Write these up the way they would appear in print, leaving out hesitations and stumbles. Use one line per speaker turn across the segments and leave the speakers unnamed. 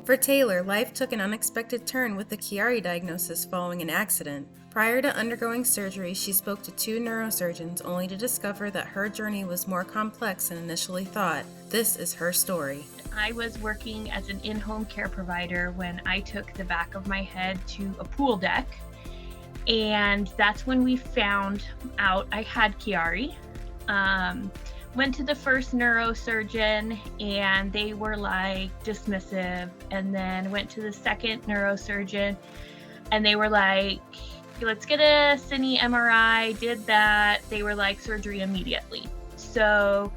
For Taylor, life took an unexpected turn with the Chiari diagnosis following an accident. Prior to undergoing surgery, she spoke to 2 neurosurgeons only to discover that her journey was more complex than initially thought. This is her story.
I was working as an in-home care provider when I took the back of my head to a pool deck, and that's when we found out I had Chiari. Went to the first neurosurgeon and they were like dismissive, and then went to the second neurosurgeon and they were like, let's get a cine MRI. Did that. They were like, surgery immediately. So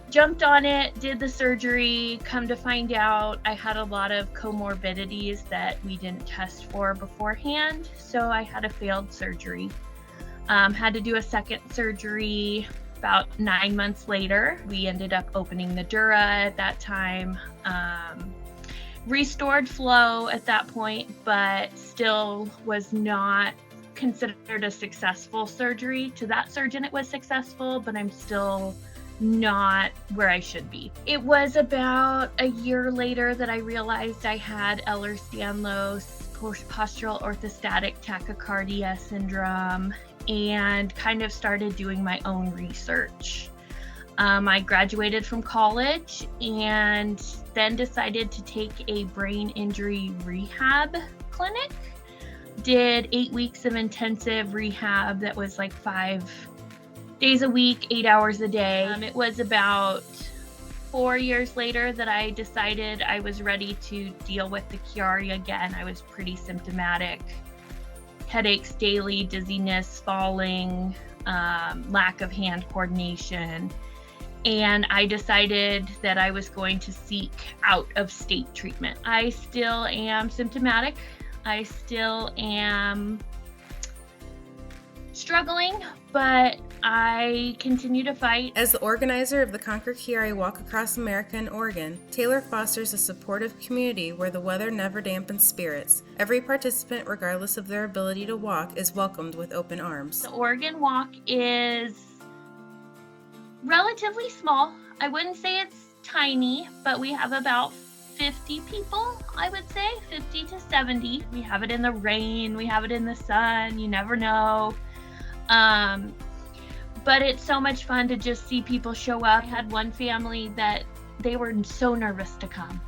jumped on it, did the surgery. Come to find out, I had a lot of comorbidities that we didn't test for beforehand. So I had a failed surgery. Had to do a second surgery about 9 months later. We ended up opening the dura at that time. Restored flow at that point, but still was not considered a successful surgery. To that surgeon, it was successful, but I'm still not where I should be. It was about a year later that I realized I had Ehlers-Danlos postural orthostatic tachycardia syndrome, and kind of started doing my own research. I graduated from college and then decided to take a brain injury rehab clinic. Did 8 weeks of intensive rehab that was like 5 days a week, 8 hours a day. It was about 4 years later that I decided I was ready to deal with the Chiari again. I was pretty symptomatic. Headaches daily, dizziness, falling, lack of hand coordination. And I decided that I was going to seek out of state treatment. I still am symptomatic. I still am struggling, but I continue to fight.
As the organizer of the Conquer Chiari Walk Across America in Oregon, Taylor fosters a supportive community where the weather never dampens spirits. Every participant, regardless of their ability to walk, is welcomed with open arms.
The Oregon Walk is relatively small. I wouldn't say it's tiny, but we have about 50 people, I would say, 50 to 70. We have it in the rain, we have it in the sun, you never know. But it's so much fun to just see people show up. I had one family that they were so nervous to come.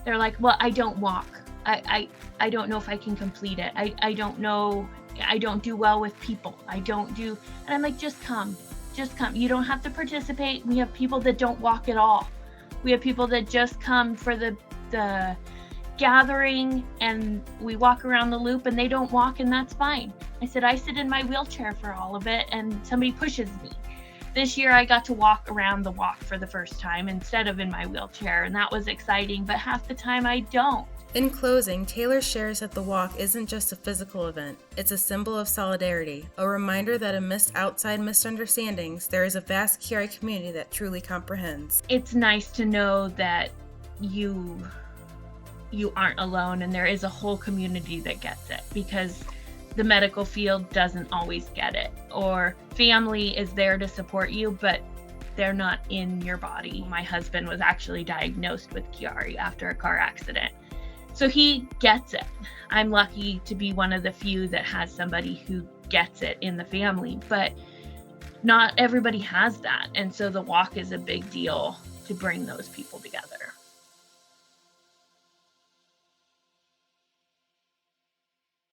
They're like, well, I don't walk. I don't know if I can complete it. I don't know. I don't do well with people. And I'm like, just come. You don't have to participate. We have people that don't walk at all. We have people that just come for the gathering, and we walk around the loop and they don't walk, and that's fine. I said, I sit in my wheelchair for all of it and somebody pushes me. This year I got to walk around the walk for the first time instead of in my wheelchair, and that was exciting, but half the time I don't.
In closing, Taylor shares that the walk isn't just a physical event. It's a symbol of solidarity, a reminder that amidst outside misunderstandings, there is a vast Chiari community that truly comprehends.
It's nice to know that you aren't alone, and there is a whole community that gets it, because the medical field doesn't always get it, or family is there to support you, but they're not in your body. My husband was actually diagnosed with Chiari after a car accident, so he gets it. I'm lucky to be one of the few that has somebody who gets it in the family, but not everybody has that, and so the walk is a big deal to bring those people together.